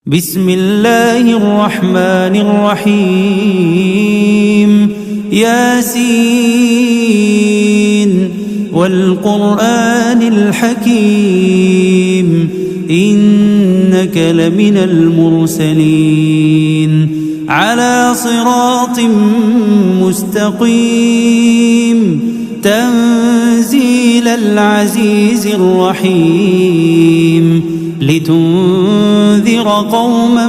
بسم الله الرحمن الرحيم ياسين والقرآن الحكيم إنك لمن المرسلين على صراط مستقيم تنزيل العزيز الرحيم لتنذر قوما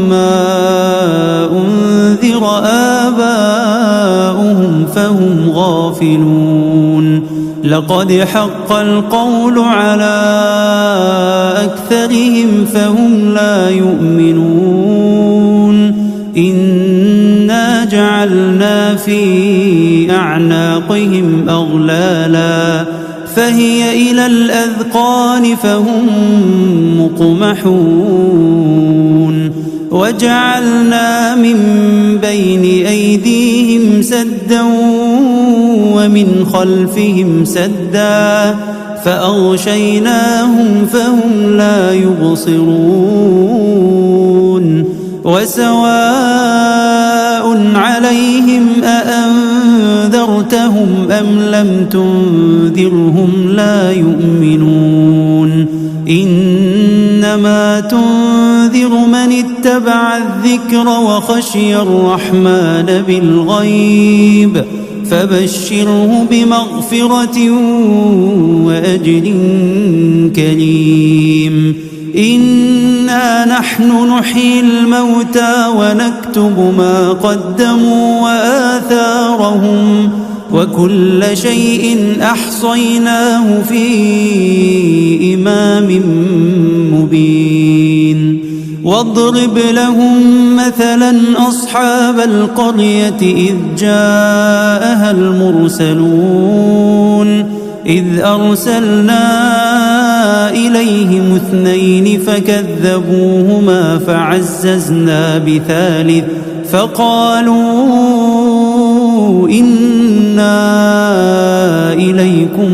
ما أنذر آباؤهم فهم غافلون لقد حق القول على أكثرهم فهم لا يؤمنون إنا جعلنا في أعناقهم أغلالا فهي إلى الأذقان فهم مقمحون وجعلنا من بين أيديهم سدا ومن خلفهم سدا فأغشيناهم فهم لا يبصرون وسواء عليهم أأنذرتهم أم لم تنذرهم لا يؤمنون إنما تنذر من اتبع الذكر وخشي الرحمن بالغيب فبشره بمغفرة وأجر كريم إنا نحن نحيي الموتى ونكتب ما قدموا وآثارهم وكل شيء أحصيناه في إمام مبين واضرب لهم مثلا أصحاب القرية إذ جاءها المرسلون إذ أرسلنا إليهم 2 فكذبوهما فعززنا بثالث فقالوا إنا إليكم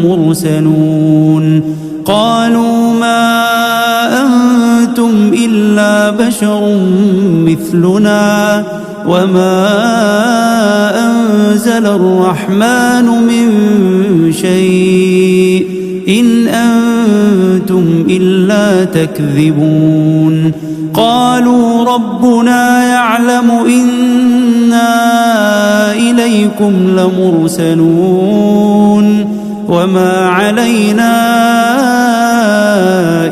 مرسلون قالوا ما أنتم إلا بشر مثلنا وما أنزل الرحمن من شيء إن أنتم إلا تكذبون قالوا ربنا يعلم إنا إليكم لمرسلون وما علينا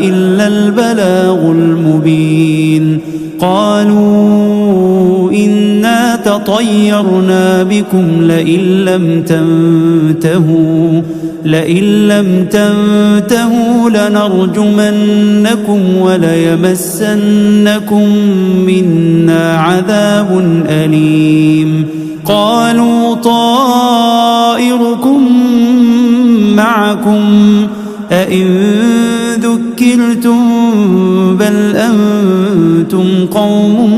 إلا البلاغ المبين قالوا إنا تطيرنا بكم لئن لم تنتهوا لنرجمنكم وليمسنكم منا عذاب أليم قالوا طائركم معكم أئن ذكرتم بل أنتم قوم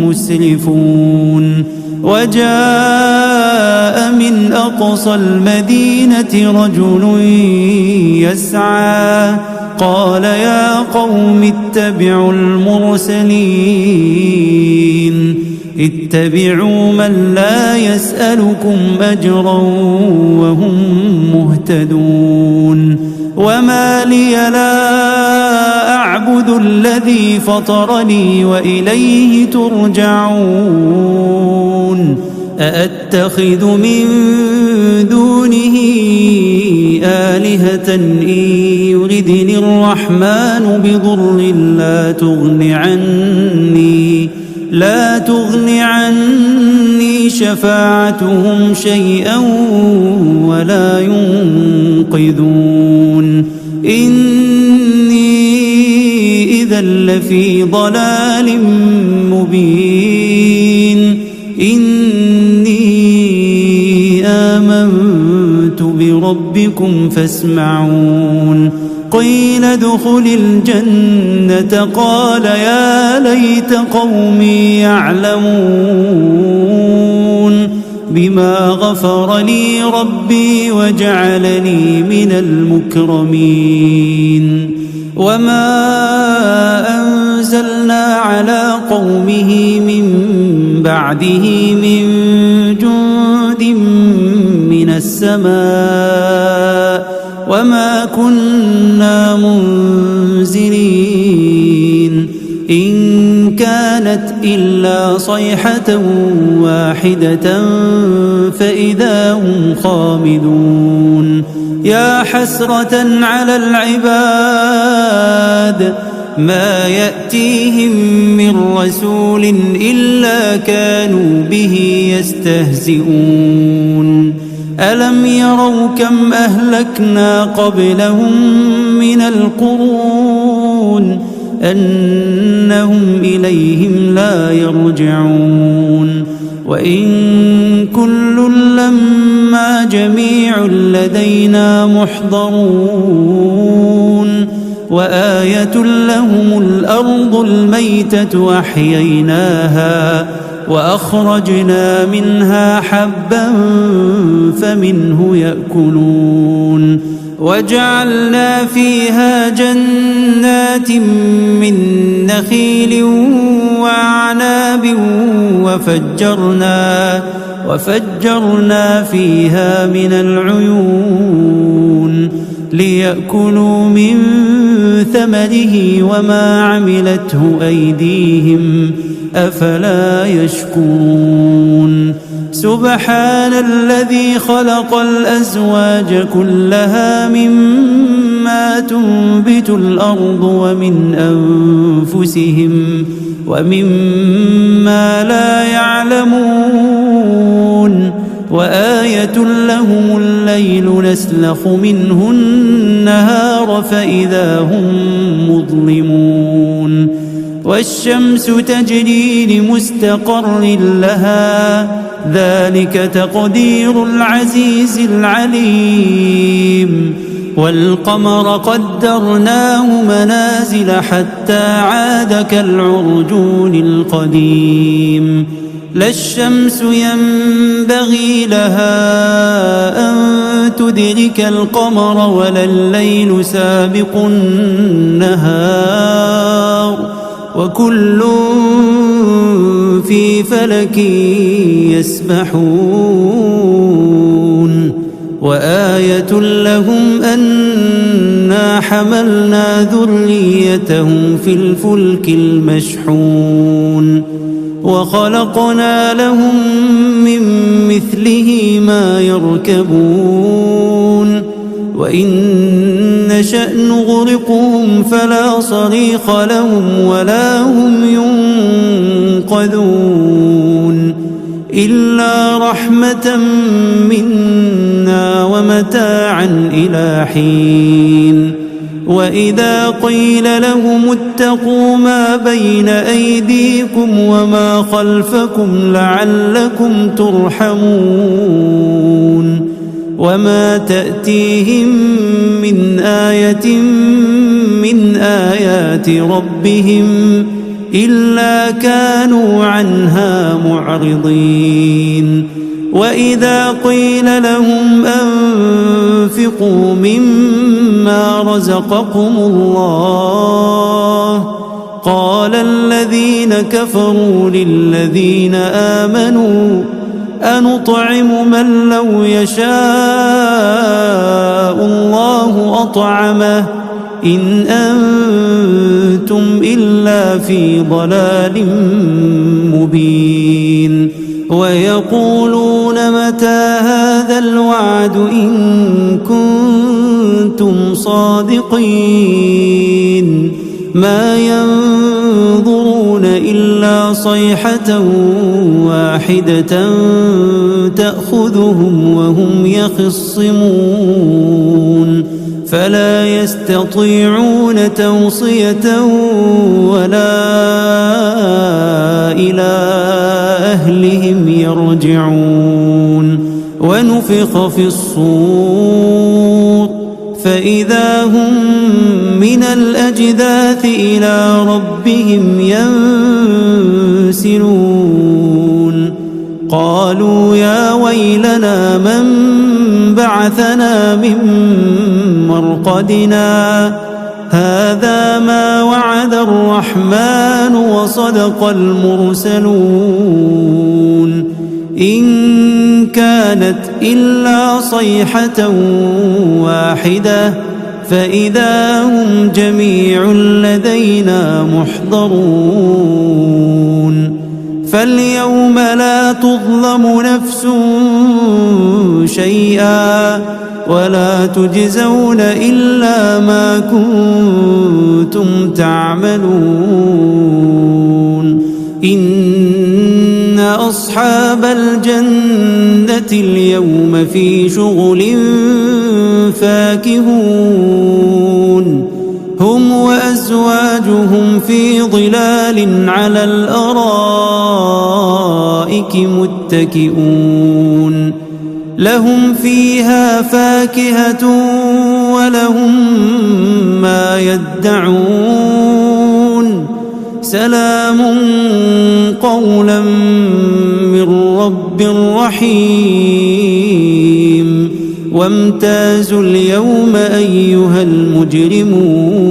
مسرفون وجاء من أقصى المدينة رجل يسعى قال يا قوم اتبعوا المرسلين اتبعوا من لا يسألكم أجرا وهم مهتدون وما لي لا أعبد الذي فطرني وإليه ترجعون أأتخذ من دونه آلهة إن يردني الرحمن بضر لا تغن عني شفاعتهم شيئا ولا ينقذون إني إذا لفي ضلال مبين إني آمنت بربكم فاسمعون قيل ادخل الجنة قال يا ليت قومي يعلمون بما غفر لي ربي وجعلني من المكرمين وما أنزل قومه من بعده من جند من السماء وما كنا منزلين إن كانت إلا صيحة واحدة فإذا هم خامدون يا حسرة على العباد ما يأتيهم من رسول إلا كانوا به يستهزئون ألم يروا كم أهلكنا قبلهم من القرون أنهم إليهم لا يرجعون وإن كل لما جميع لدينا محضرون وآية لهم الأرض الميتة أحييناها وأخرجنا منها حبا فمنه يأكلون وجعلنا فيها جنات من نخيل وأعناب وفجرنا فيها من العيون ليأكلوا من ثمره وما عملته أيديهم أفلا يشكرون سبحان الذي خلق الأزواج كلها مما تنبت الأرض ومن أنفسهم ومما لا يعلمون وآية لهم الليل نسلخ منه النهار فإذا هم مظلمون والشمس تجري لمستقر لها ذلك تقدير العزيز العليم والقمر قدرناه منازل حتى عاد كالعرجون القديم لا الشمس ينبغي لها أن تدرك القمر ولا الليل سابق النهار وكل في فلك يسبحون وآية لهم أنا حملنا ذريتهم في الفلك المشحون وخلقنا لهم من مثله ما يركبون وإن نشأ نغرقهم فلا صريخ لهم ولا هم ينقذون إلا رحمة منا ومتاعا إلى حين وإذا قيل لهم اتقوا ما بين أيديكم وما خلفكم لعلكم ترحمون وما تأتيهم من آية من آيات ربهم إلا كانوا عنها معرضين وإذا قيل لهم أنفقوا مما رزقكم الله قال الذين كفروا للذين آمنوا أنطعم من لو يشاء الله أطعمه إن أنتم إلا في ضلال مبين ويقولون متى هذا الوعد إن كنتم صادقين ما ينظرون إلا صيحة واحدة تأخذهم وهم يخصمون فلا يستطيعون توصية ولا إلى أهلهم يرجعون ونفخ في الصور فإذا هم من الأجداث إلى ربهم ينسلون قالوا يا ويلنا من بعثنا من مرقدنا هذا ما وعد الرحمن وصدق المرسلون إن كانت إلا صيحة واحدة فإذا هم جميع لدينا محضرون فاليوم لا تظلم نفس شيئا ولا تجزون إلا ما كنتم تعملون إن أصحاب الجنة اليوم في شغل فاكهون هم وأزواجهم في ظلال على الأرائك متكئون لهم فيها فاكهة ولهم ما يدعون سلام قولا من رب رحيم وامتازوا اليوم أيها المجرمون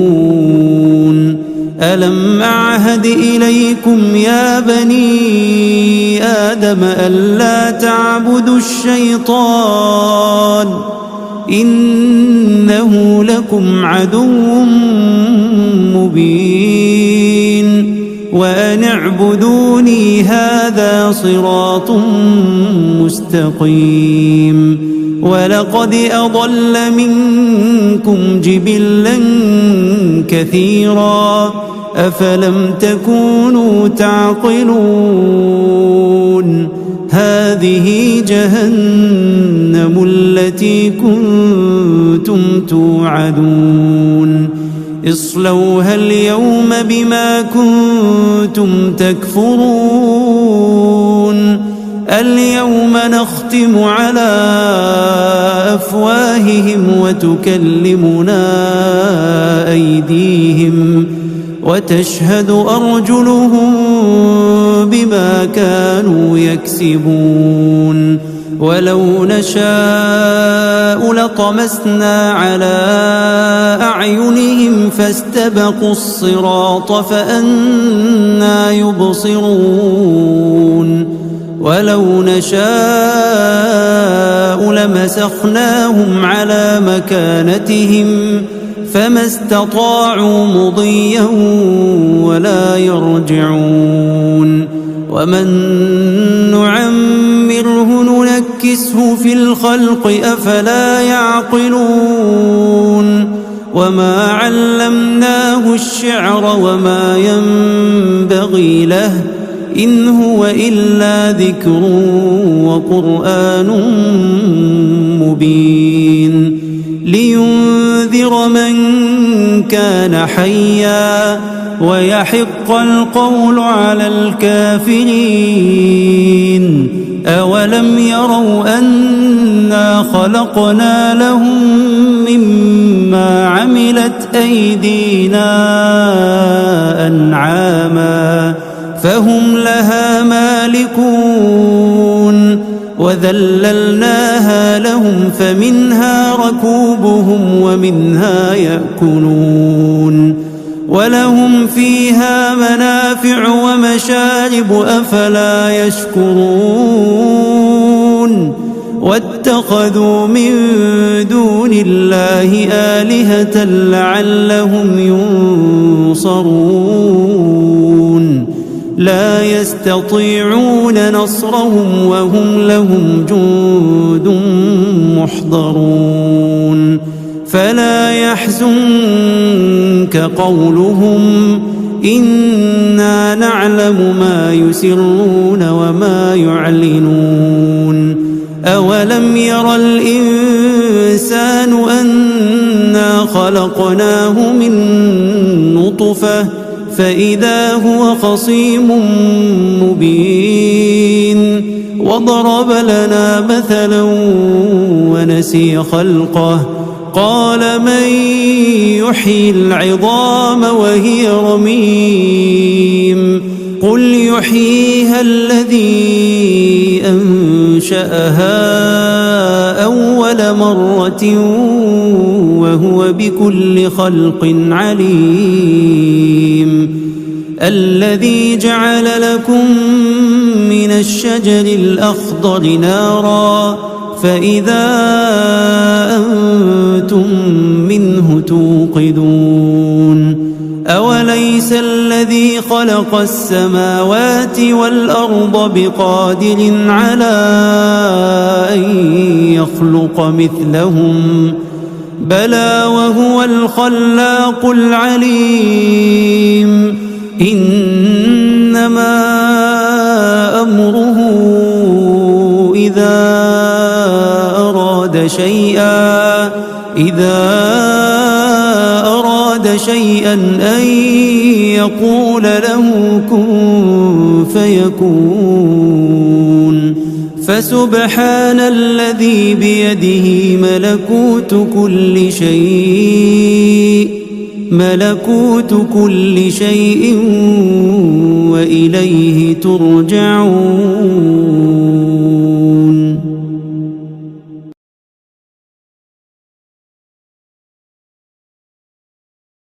ألم أعهد إليكم يا بني آدم ألا تعبدوا الشيطان إنه لكم عدو مبين وأن اعبدوني هذا صراط مستقيم ولقد أضل منكم جبلا كثيرا أفلم تكونوا تعقلون هذه جهنم التي كنتم توعدون اصلوها اليوم بما كنتم تكفرون اليوم نختم على أفواههم وتكلمنا أيديهم وتشهد أرجلهم بما كانوا يكسبون ولو نشاء لطمسنا على أعينهم فاستبقوا الصراط فأنى يبصرون ولو نشاء لمسخناهم على مكانتهم فما استطاعوا مضيا ولا يرجعون ومن نعمره ننكسه في الخلق أفلا يعقلون وما علمناه الشعر وما ينبغي له إن هو إلا ذكر وقرآن مبين لينذر من كان حيا ويحق القول على الكافرين أولم يروا أنا خلقنا لهم مما عملت أيدينا أنعاما فهم لها مالكون وذللناها لهم فمنها ركوبهم ومنها يأكلون ولهم فيها منافع ومشارب أفلا يشكرون واتخذوا من دون الله آلهة لعلهم ينصرون لا يستطيعون نصرهم وهم لهم جند محضرون فلا يحزنك قولهم إنا نعلم ما يسرون وما يعلنون أولم ير الإنسان أنا خلقناه من نطفة فإذا هو خصيم مبين وضرب لنا مثلا ونسي خلقه قال من يحيي العظام وهي رميم قل يحييها الذي أنشأها أول مرة وهو بكل خلق عليم. الذي جعل لكم من الشجر الأخضر نارا فإذا أنتم منه توقدون. أوليس الذي خلق السماوات والأرض بقادر على أن يخلق مثلهم بلى وهو الخلاق العليم. إنما أمره إذا أراد شيئا أن يقول له كن فيكون. فسبحان الذي بيده ملكوت كل شيء وإليه ترجعون.